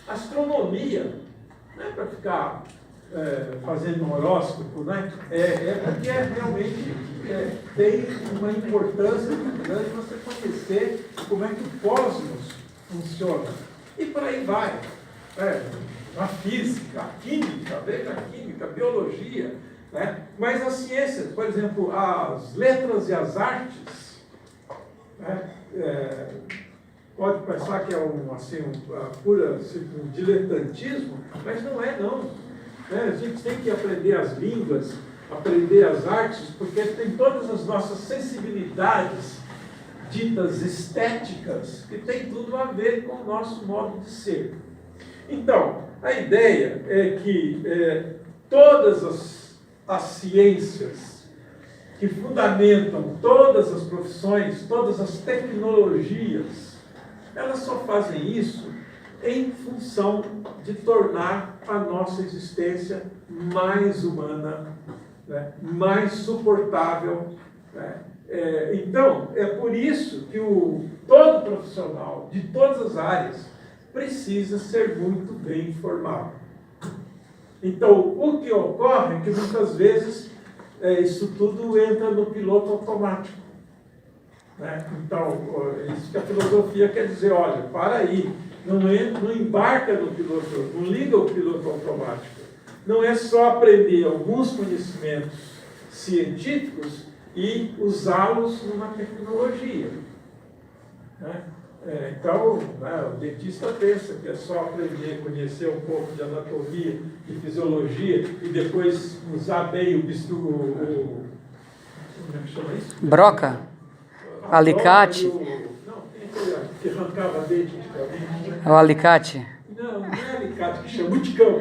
Astronomia, não é para ficar fazendo um horóscopo, né? Porque realmente tem uma importância muito grande você conhecer como é que o cosmos funciona. E por aí vai. A física, a química, veja a química, a biologia, né? Mas as ciências, por exemplo, as letras e as artes, né? Pode pensar que é um pura diletantismo, mas não é não. A gente tem que aprender as línguas, aprender as artes, porque tem todas as nossas sensibilidades ditas estéticas, que tem tudo a ver com o nosso modo de ser. Então, a ideia é que todas as ciências que fundamentam todas as profissões, todas as tecnologias, elas só fazem isso em função de tornar a nossa existência mais humana, né, mais suportável, né? Então, é por isso que todo profissional de todas as áreas precisa ser muito bem informado. Então, o que ocorre é que muitas vezes isso tudo entra no piloto automático, né? Então, isso que a filosofia quer dizer, olha, para aí, não embarca no piloto, não liga o piloto automático. Não é só aprender alguns conhecimentos científicos e usá-los numa tecnologia, né? Então, o dentista pensa que é só aprender, conhecer um pouco de anatomia e fisiologia e depois usar bem o bisturi, como é que chama isso? Broca? Alicate? Não, que arrancava dente antigamente. É o alicate? Não é alicate, que chama muticão.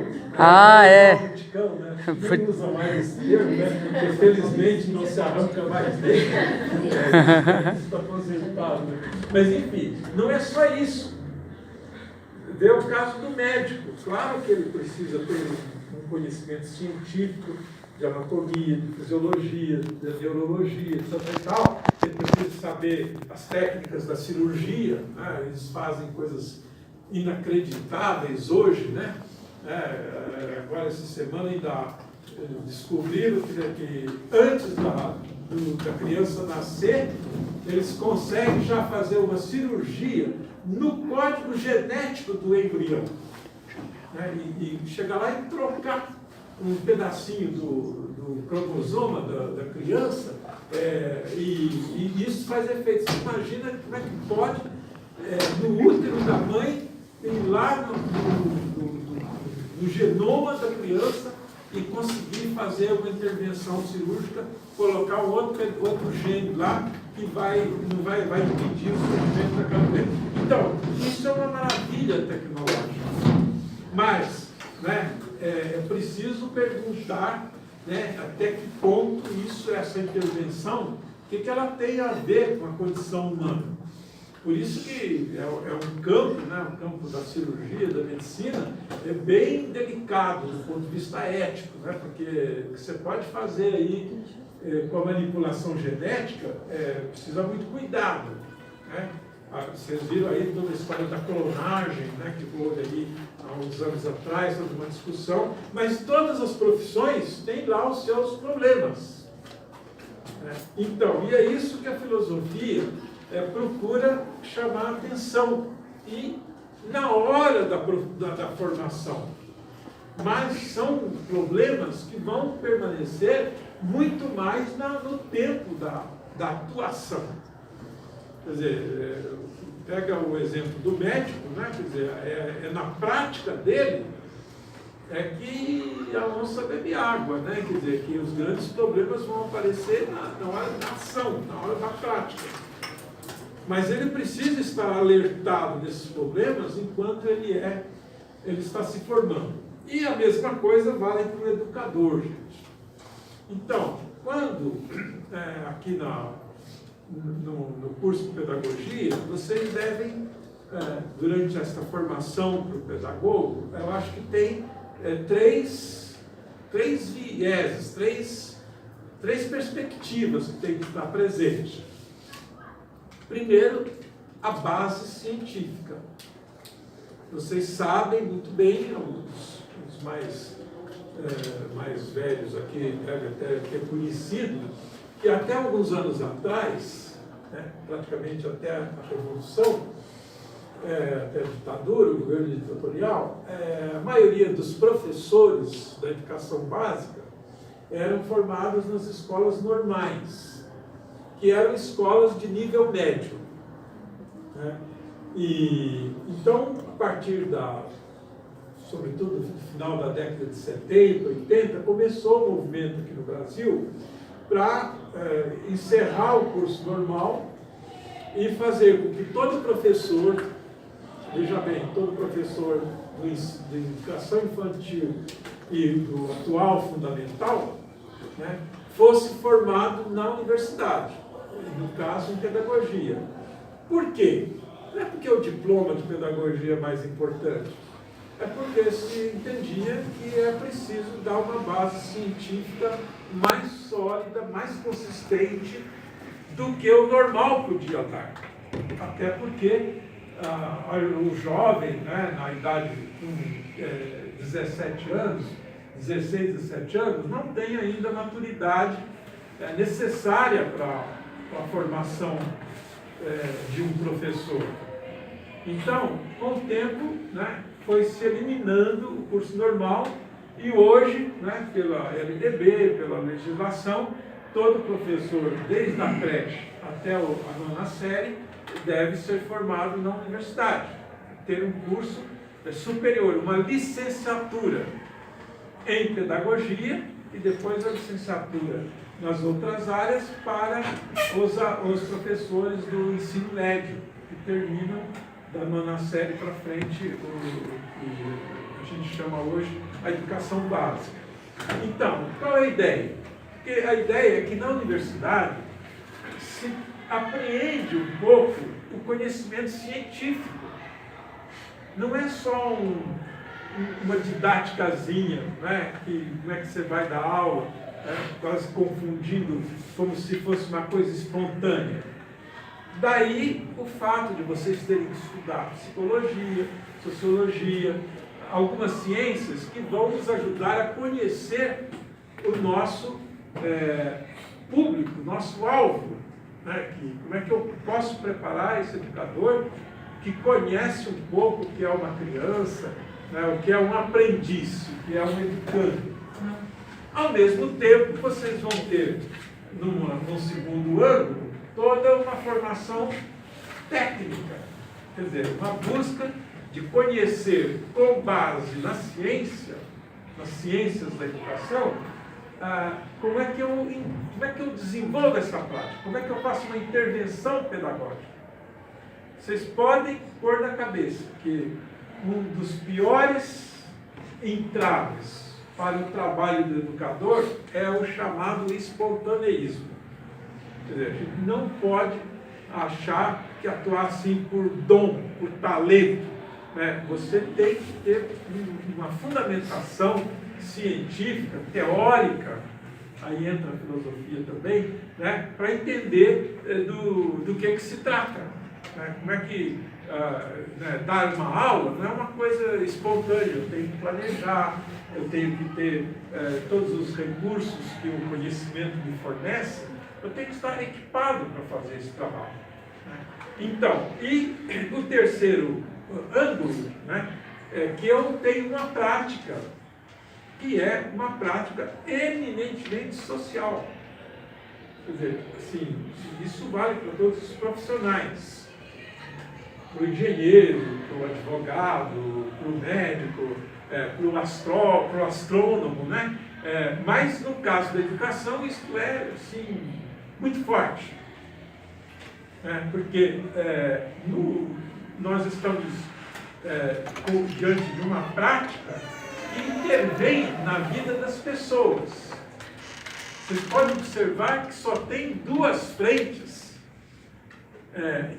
Muticão, né? Nem usa mais esse termo, né? Porque felizmente não se arranca mais dente. Está aposentado, né? Mas enfim, não é só isso. Vê o caso do médico. Claro que ele precisa ter um conhecimento científico de anatomia, de fisiologia, de neurologia, etc. e tal. Ele precisa saber as técnicas da cirurgia, né? Eles fazem coisas inacreditáveis hoje, né? Agora, essa semana, ainda descobriram que antes da criança nascer, eles conseguem já fazer uma cirurgia no código genético do embrião, né? E chegar lá e trocar um pedacinho do cromosoma da criança, e isso faz efeito. Você imagina como é que pode, no útero da mãe, ir lá no genoma da criança e conseguir fazer uma intervenção cirúrgica, colocar um outro gene lá que não vai impedir o surgimento daquela doença. Então, isso é uma maravilha tecnológica. Mas, né, é preciso perguntar, né, até que ponto essa intervenção, o que ela tem a ver com a condição humana. Por isso que é um campo, né, o campo da cirurgia, da medicina, é bem delicado do ponto de vista ético, né, porque você pode fazer aí com a manipulação genética, precisa muito cuidado, né? Vocês viram aí toda a história da clonagem, né, que houve aí há uns anos atrás, toda uma discussão, mas todas as profissões têm lá os seus problemas, né? Então, e é isso que a filosofia procura chamar a atenção, e na hora da formação. Mas são problemas que vão permanecer muito mais no tempo da atuação. Quer dizer, pega o exemplo do médico, né? Quer dizer, na prática dele que a onça bebe água, né? Quer dizer, que os grandes problemas vão aparecer na hora da ação, na hora da prática. Mas ele precisa estar alertado desses problemas enquanto ele está se formando. E a mesma coisa vale para o educador, gente. Então, quando aqui no curso de pedagogia, vocês devem, durante esta formação para o pedagogo, eu acho que tem três vieses, três perspectivas que tem que estar presente. Primeiro, a base científica. Vocês sabem muito bem, os mais velhos aqui devem até ter conhecido, que até alguns anos atrás, né, praticamente até a Revolução, até a ditadura, o governo ditatorial, a maioria dos professores da educação básica eram formados nas escolas normais, que eram escolas de nível médio, né? E então, a partir sobretudo no final da década de 70, 80, começou o movimento aqui no Brasil para encerrar o curso normal e fazer com que todo professor, veja bem, todo professor de educação infantil e do atual fundamental, né, fosse formado na universidade, no caso em pedagogia. Por quê? Não é porque o diploma de pedagogia é mais importante, é porque se entendia que é preciso dar uma base científica mais sólida, mais consistente do que o normal podia dar. Até porque o jovem, né, na idade com 17 anos, 16, 17 anos, não tem ainda a maturidade necessária para a formação de um professor. Então, com o tempo, né, foi se eliminando o curso normal e hoje, né, pela LDB, pela legislação, todo professor, desde a creche até a 9ª série, deve ser formado na universidade, ter um curso superior, uma licenciatura em pedagogia e depois a licenciatura nas outras áreas para os professores do ensino médio, que terminam da 9ª série para frente, a gente chama hoje a educação básica. Então, qual é a ideia? Porque a ideia é que na universidade se apreende um pouco o conhecimento científico. Não é só uma didáticazinha, né? Como é que você vai dar aula, né? Quase confundindo como se fosse uma coisa espontânea. Daí o fato de vocês terem que estudar psicologia, sociologia, algumas ciências que vão nos ajudar a conhecer o nosso público, nosso alvo. Né? Como é que eu posso preparar esse educador que conhece um pouco o que é uma criança, né? O que é um aprendiz, o que é um educando. Ao mesmo tempo, vocês vão ter, num segundo ano, toda uma formação técnica, quer dizer, uma busca de conhecer com base na ciência, nas ciências da educação, como é que eu desenvolvo essa prática, como é que eu faço uma intervenção pedagógica. Vocês podem pôr na cabeça que um dos piores entraves para o trabalho do educador é o chamado espontaneísmo. Quer dizer, a gente não pode achar que atuar assim por dom, por talento, né? Você tem que ter uma fundamentação científica, teórica, aí entra a filosofia também, né? Para entender do que se trata. Né? Como é que dar uma aula não é uma coisa espontânea, eu tenho que planejar, eu tenho que ter todos os recursos que o conhecimento me fornece, eu tenho que estar equipado para fazer esse trabalho. Né? Então, e o terceiro ângulo, né, é que eu tenho uma prática, que é uma prática eminentemente social. Quer dizer, assim, isso vale para todos os profissionais. Para o engenheiro, para o advogado, para o médico, para o astrônomo, né? Mas no caso da educação isso é assim, muito forte. Porque nós estamos diante de uma prática que intervém na vida das pessoas. Vocês podem observar que só tem duas frentes,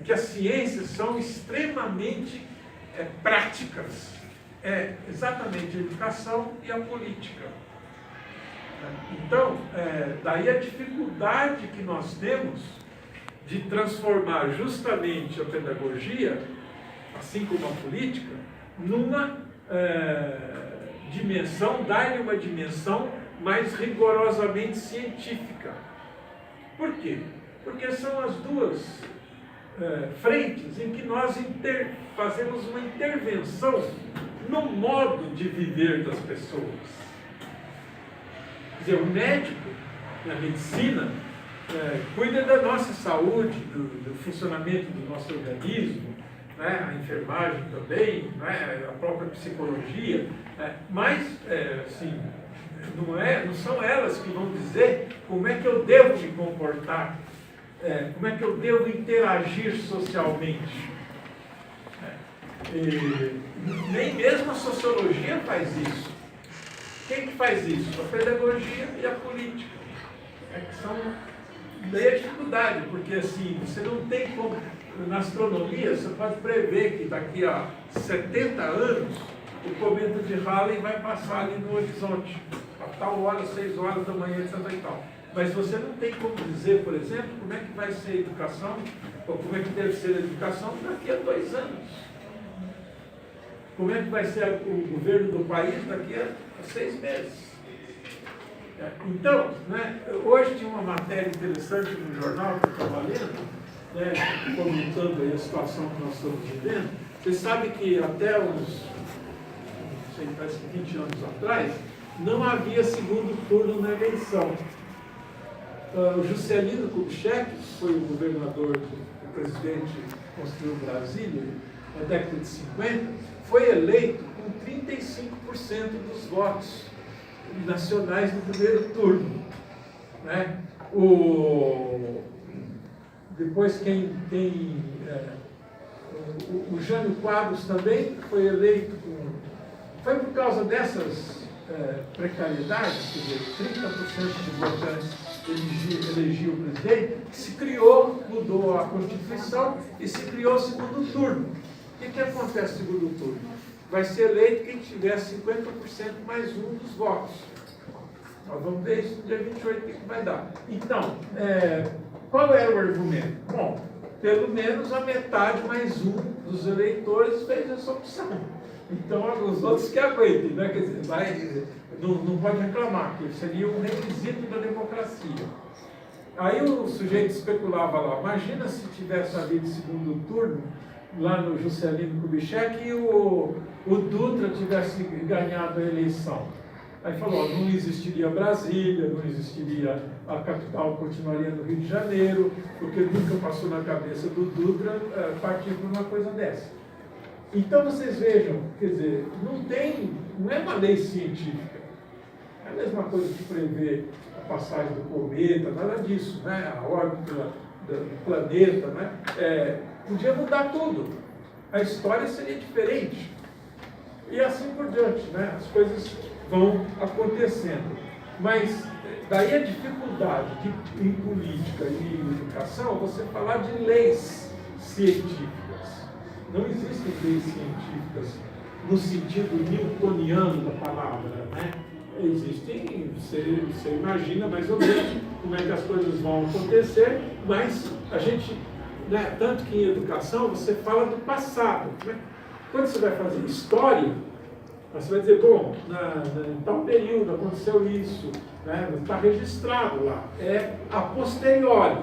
que as ciências são extremamente práticas. Exatamente a educação e a política. Então, daí a dificuldade que nós temos de transformar justamente a pedagogia, assim como a política, numa dimensão, dar-lhe uma dimensão mais rigorosamente científica. Por quê? Porque são as duas frentes em que nós fazemos uma intervenção no modo de viver das pessoas. Quer dizer, o médico, na medicina, cuida da nossa saúde, do funcionamento do nosso organismo, né? A enfermagem também, né? A própria psicologia, mas, assim, não são elas que vão dizer como é que eu devo me comportar, como é que eu devo interagir socialmente. Nem mesmo a sociologia faz isso. Quem que faz isso? A pedagogia e a política. Que são daí a dificuldade, porque assim, você não tem como. Na astronomia, você pode prever que daqui a 70 anos o cometa de Halley vai passar ali no horizonte, a tal hora, 6 horas da manhã, etc. e tal. Mas você não tem como dizer, por exemplo, como é que vai ser a educação, ou como é que deve ser a educação daqui a 2 anos. Como é que vai ser o governo do país daqui a 6 meses. Então, né, hoje tinha uma matéria interessante no jornal que eu estava lendo, né, comentando aí a situação que nós estamos vivendo. Vocês sabem que até uns, não sei, parece que 20 anos atrás, não havia segundo turno na eleição. O Juscelino Kubitschek, que foi o governador, o presidente que construiu Brasília, na década de 50, foi eleito com 35% dos votos nacionais no primeiro turno. Né? Depois o Jânio Quadros também foi eleito foi por causa dessas precariedades, quer dizer, 30% de votantes elegiam o presidente, que se criou, mudou a Constituição e se criou o segundo turno. O que acontece no segundo turno? Vai ser eleito quem tiver 50% mais um dos votos. Nós vamos ver isso no dia 28, o que vai dar. Então, qual era o argumento? Bom, pelo menos a metade mais um dos eleitores fez essa opção. Então, os outros que aguentem, né? Quer dizer, não pode reclamar, que seria um requisito da democracia. Aí o sujeito especulava lá, imagina se tivesse havido segundo turno, lá no Juscelino Kubitschek, e o Dutra tivesse ganhado a eleição. Aí falou, não existiria Brasília, não existiria, a capital continuaria no Rio de Janeiro, porque nunca passou na cabeça do Dutra partir por uma coisa dessa. Então vocês vejam, quer dizer, não é uma lei científica. É a mesma coisa que prever a passagem do cometa, nada disso, né? A órbita do planeta, né? Podia mudar tudo. A história seria diferente. E assim por diante, né? As coisas vão acontecendo. Mas daí a dificuldade em política e em educação, você falar de leis científicas. Não existem leis científicas no sentido newtoniano da palavra, né? Existem, você imagina mais ou menos como é que as coisas vão acontecer, mas a gente, né, tanto que em educação você fala do passado, né? Quando você vai fazer história, você vai dizer, bom, em tal período aconteceu isso, né? Está registrado lá, é a posteriori.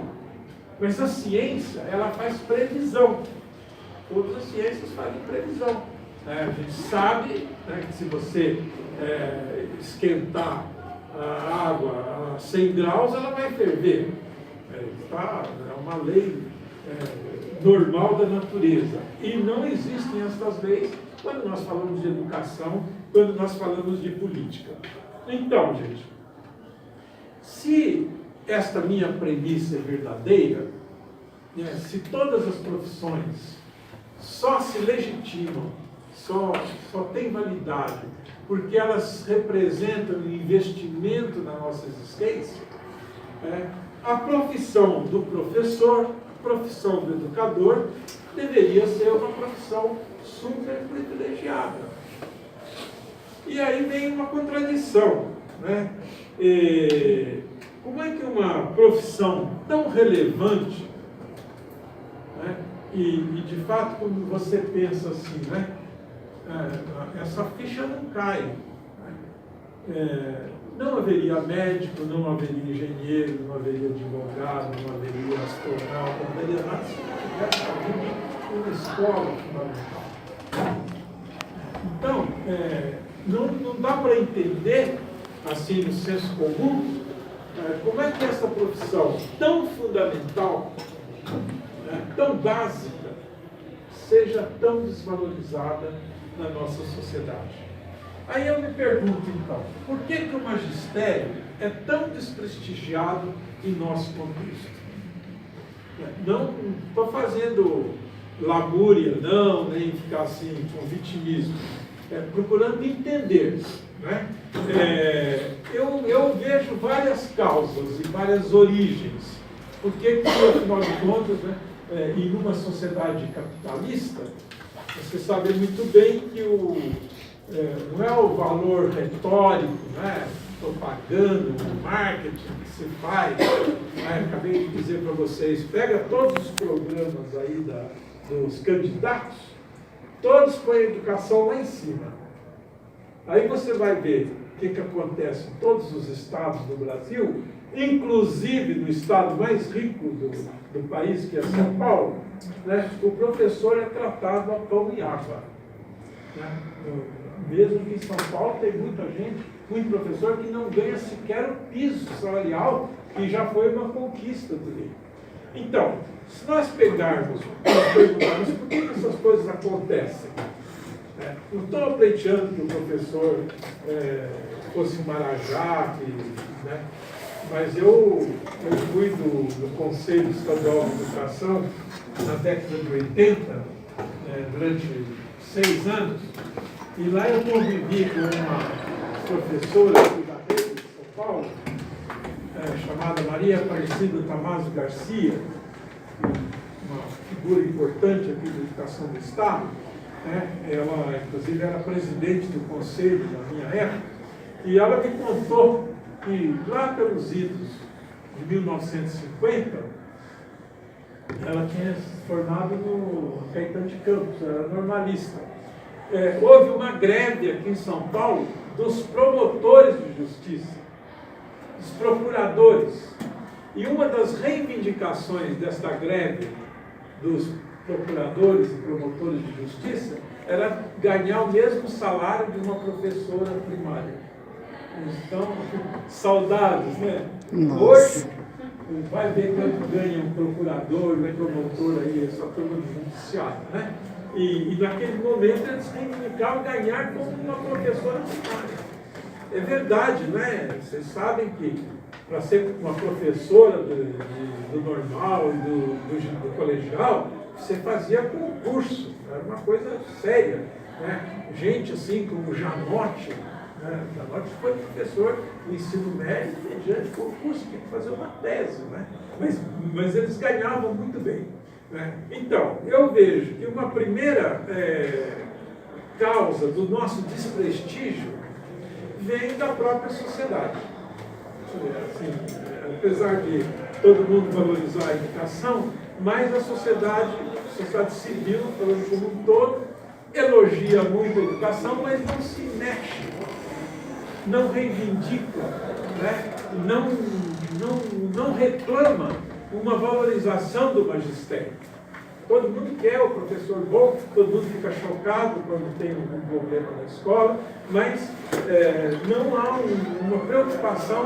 Mas a ciência, ela faz previsão. Todas as ciências fazem previsão. A gente sabe, né, que se você esquentar a água a 100 graus, ela vai ferver. É uma lei normal da natureza. E não existem essas leis quando nós falamos de educação, quando nós falamos de política. Então, gente, se esta minha premissa é verdadeira, né, se todas as profissões só se legitimam, só têm validade, porque elas representam um investimento na nossa existência, a profissão do professor, a profissão do educador, deveria ser uma profissão super privilegiada. E aí vem uma contradição, né? Como é que uma profissão tão relevante, né? E de fato, quando você pensa assim, né? essa ficha não cai. Não haveria médico, não haveria engenheiro, não haveria advogado, não haveria astronauta, não haveria nada se não tivesse uma escola fundamental. Então, não dá para entender, assim, no senso comum, como é que essa profissão tão fundamental, tão básica, seja tão desvalorizada na nossa sociedade. Aí eu me pergunto, então, por que o magistério é tão desprestigiado em nosso contexto? Não estou fazendo lamúria, não, nem ficar assim com vitimismo, procurando entender. Né? Eu vejo várias causas e várias origens. Por que, afinal de contas, né, em uma sociedade capitalista, você sabe muito bem que não é o valor retórico, né, propaganda, o marketing que se faz. Né? Acabei de dizer para vocês, pega todos os programas aí dos candidatos, todos põem a educação lá em cima. Aí você vai ver o que acontece em todos os estados do Brasil, inclusive no estado mais rico do país, que é São Paulo, né? O professor é tratado a pão e água. Né? Mesmo que em São Paulo tem muita gente, muito professor que não ganha sequer o piso salarial, que já foi uma conquista dele. Então, se nós pegarmos e perguntarmos por que essas coisas acontecem, não estou pleiteando que o professor fosse um marajá, né? Mas eu fui do Conselho Estadual de Educação na década de 80, durante 6 anos, e lá eu convivi com uma professora aqui da rede de São Paulo, chamada Maria Aparecida Tamazo Garcia, uma figura importante aqui da educação do Estado. Ela, inclusive, era presidente do conselho na minha época, e ela me contou que lá pelos idos de 1950, ela tinha se formado no Caetano de Campos, era normalista. Houve uma greve aqui em São Paulo dos promotores de justiça, dos procuradores, e uma das reivindicações desta greve dos procuradores e promotores de justiça era ganhar o mesmo salário de uma professora primária. Então, saudades, né? Nossa. Hoje, vai ver quanto ganha um procurador, um promotor aí, essa turma do judiciário, né? E naquele momento eles reivindicavam ganhar como uma professora primária. É verdade, né? Vocês sabem que para ser uma professora do normal e do colegial, você fazia concurso, era uma coisa séria. Né? Gente assim como Janotti, Janotti foi professor do ensino médio mediante concurso, tinha que fazer uma tese, né? Mas eles ganhavam muito bem. Né? Então, eu vejo que uma primeira causa do nosso desprestígio vem da própria sociedade. Assim, apesar de todo mundo valorizar a educação, mas a sociedade civil, falando como um todo, elogia muito a educação, mas não se mexe, não reivindica, né? não reclama uma valorização do magistério. Todo mundo quer o professor bom, todo mundo fica chocado quando tem algum problema na escola, mas não há uma preocupação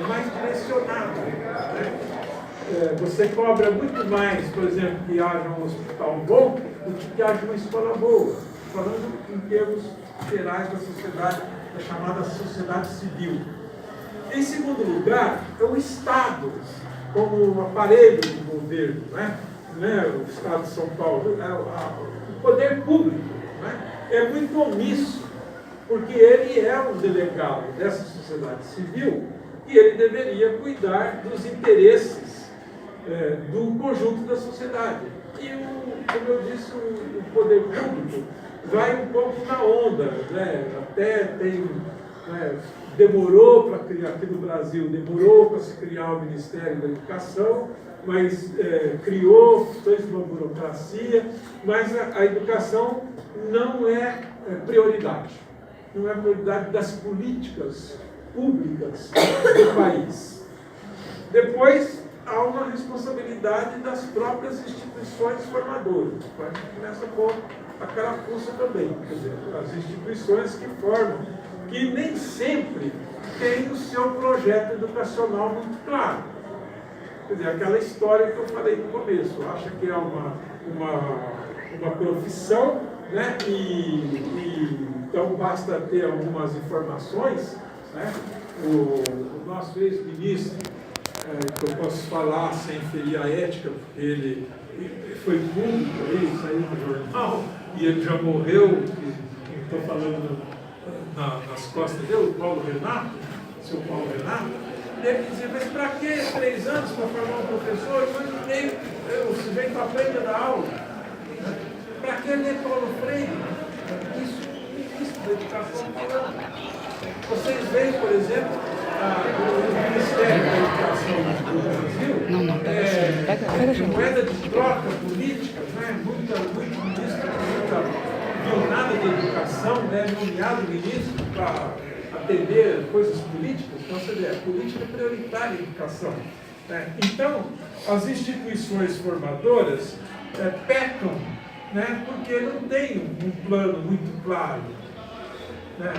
mais direcionada. Né? Você cobra muito mais, por exemplo, que haja um hospital bom do que haja uma escola boa, falando em termos gerais da sociedade, da chamada sociedade civil. Em segundo lugar, é o Estado, como aparelho de governo, né? O Estado de São Paulo, o poder público, né? É muito omisso, porque ele é um delegado dessa sociedade civil e ele deveria cuidar dos interesses do conjunto da sociedade. E, como eu disse, o poder público vai um pouco na onda, né? Até tem... demorou para criar, aqui no Brasil, demorou para se criar o Ministério da Educação, mas criou, fez uma burocracia, mas a educação não é prioridade. Não é prioridade das políticas públicas do país. Depois, há uma responsabilidade das próprias instituições formadoras. A gente começa a pôr a carapuça também. Quer dizer, as instituições que formam, que nem sempre têm o seu projeto educacional muito claro. Quer dizer, aquela história que eu falei no começo, acha que é uma profissão, né? Então basta ter algumas informações, né? O nosso ex-ministro, que eu posso falar sem ferir a ética, porque ele foi público, ele saiu no jornal e ele já morreu, estou falando nas costas dele, o Paulo Renato, seu Paulo Renato. Ele dizia, mas para que 3 anos para formar um professor? 1 ano e meio, o sujeito aprende a dar aula. Para que ler Paulo Freire? Isso é o ministro da Educação falando. Vocês veem, por exemplo, o Ministério da Educação do Brasil, moeda de troca política, né? Muito ministro nunca viu nada de educação, né? Nomeado ministro para atender coisas políticas. Então, você vê, a política é prioritária em educação. Né? Então, as instituições formadoras pecam, né? Porque não tem um plano muito claro. Né?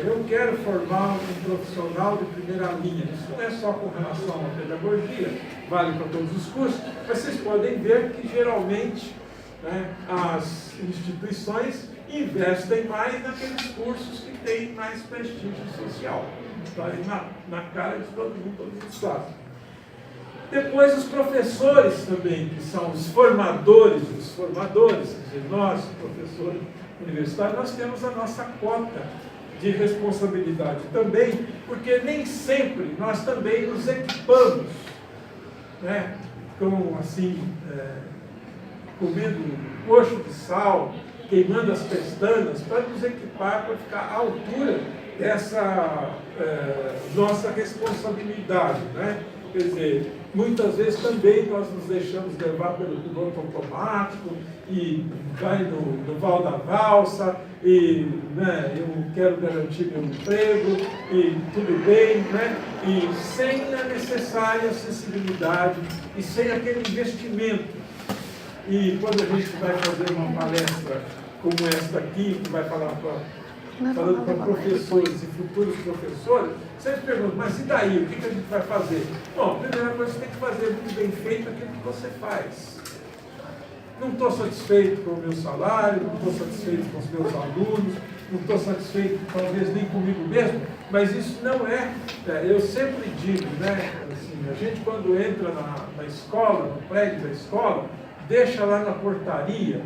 Eu quero formar um profissional de primeira linha. Isso não é só com relação à pedagogia, vale para todos os cursos, mas vocês podem ver que geralmente, né, as instituições investem mais naqueles cursos que têm mais prestígio social. Está aí na cara de todo mundo sabe. Depois os professores também, que são os formadores dos formadores, quer dizer, nós, professores universitários, nós temos a nossa cota de responsabilidade também, porque nem sempre nós também nos equipamos, né, com assim, comendo coxo de sal, queimando as pestanas, para nos equipar, para ficar à altura dessa nossa responsabilidade, né? Quer dizer, muitas vezes também nós nos deixamos levar pelo piloto automático e vai no val da valsa e, né, eu quero garantir meu emprego e tudo bem, né? E sem a necessária sensibilidade e sem aquele investimento. E quando a gente vai fazer uma palestra como esta aqui, que vai falar falando para professores e futuros professores, sempre perguntam, mas e daí? O que a gente vai fazer? Bom, a primeira coisa, você tem que fazer muito bem feito aquilo que você faz. Não estou satisfeito com o meu salário, não estou satisfeito com os meus alunos, não estou satisfeito talvez nem comigo mesmo, mas isso não eu sempre digo, né, assim, a gente quando entra na escola, no prédio da escola, deixa lá na portaria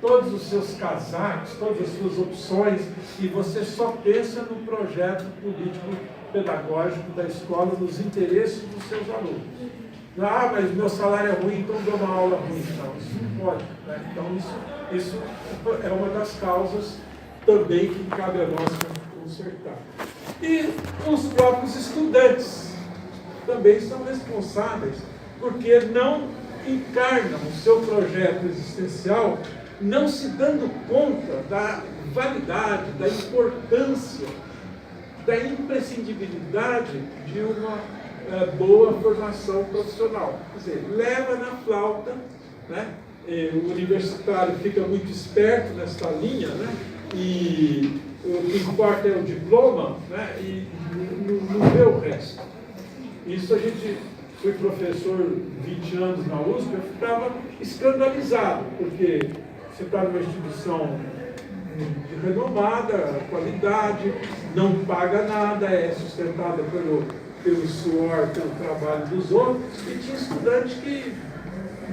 todos os seus casacos, todas as suas opções, e você só pensa no projeto político-pedagógico da escola, nos interesses dos seus alunos. Ah, mas meu salário é ruim, então dou uma aula ruim. Não, isso não pode. Né? Então, isso é uma das causas também que cabe a nós consertar. E os próprios estudantes também são responsáveis, porque não encarnam o seu projeto existencial não se dando conta da validade, da importância, da imprescindibilidade de uma boa formação profissional. Quer dizer, leva na flauta, né? O universitário fica muito esperto nessa linha, né? E o que importa é o diploma, né? E não vê o resto. Isso a gente... Fui professor 20 anos na USP, eu ficava escandalizado, porque você está numa instituição de renomada, qualidade, não paga nada, é sustentada pelo suor, pelo trabalho dos outros, e tinha estudante que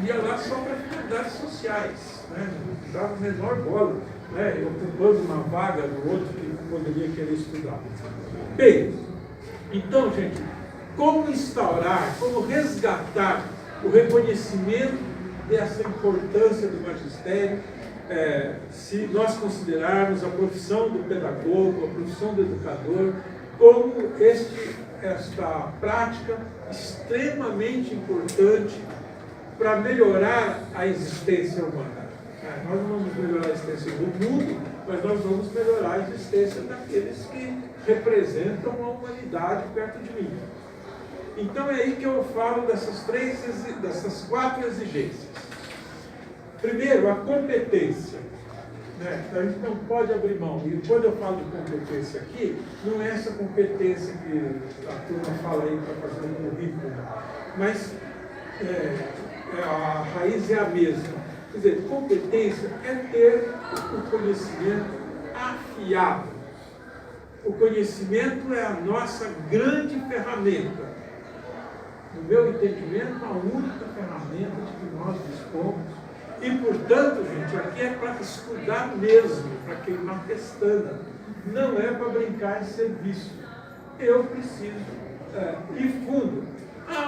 ia lá só para atividades sociais, né? Não dava a menor bola, né? Ocupando uma vaga do outro que poderia querer estudar. Bem, então, gente, como instaurar, como resgatar o reconhecimento dessa importância do magistério, se nós considerarmos a profissão do pedagogo, a profissão do educador, como esta prática extremamente importante para melhorar a existência humana. Nós não vamos melhorar a existência do mundo mas nós vamos melhorar a existência daqueles que representam a humanidade perto de mim. Então é aí que eu falo dessas 4 exigências. Primeiro, a competência. A gente não pode abrir mão. E quando eu falo de competência aqui, não é essa competência que a turma fala aí para fazer um currículo, mas a raiz é a mesma. Quer dizer, competência é ter o conhecimento afiado. O conhecimento é a nossa grande ferramenta. No meu entendimento, a única ferramenta de que nós dispomos. E, portanto, gente, aqui é para estudar mesmo, para queimar pestana. Não é para brincar em serviço. Eu preciso ir fundo.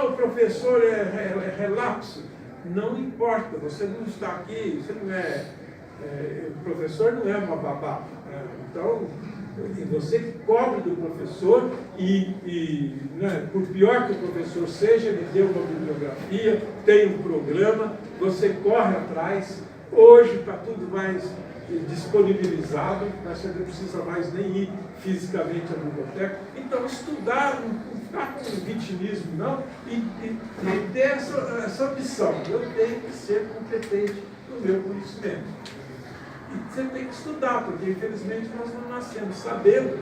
O professor é relapso. Não importa, você não está aqui, você não o professor não é uma babá. Então, você que cobre do professor por pior que o professor seja, ele deu uma bibliografia, tem um programa, você corre atrás. Hoje está tudo mais disponibilizado, você não precisa mais nem ir fisicamente à biblioteca. Então, estudar, não ficar com vitimismo, não, e ter essa ambição. Eu tenho que ser competente no meu conhecimento. E você tem que estudar, porque infelizmente nós não nascemos sabendo.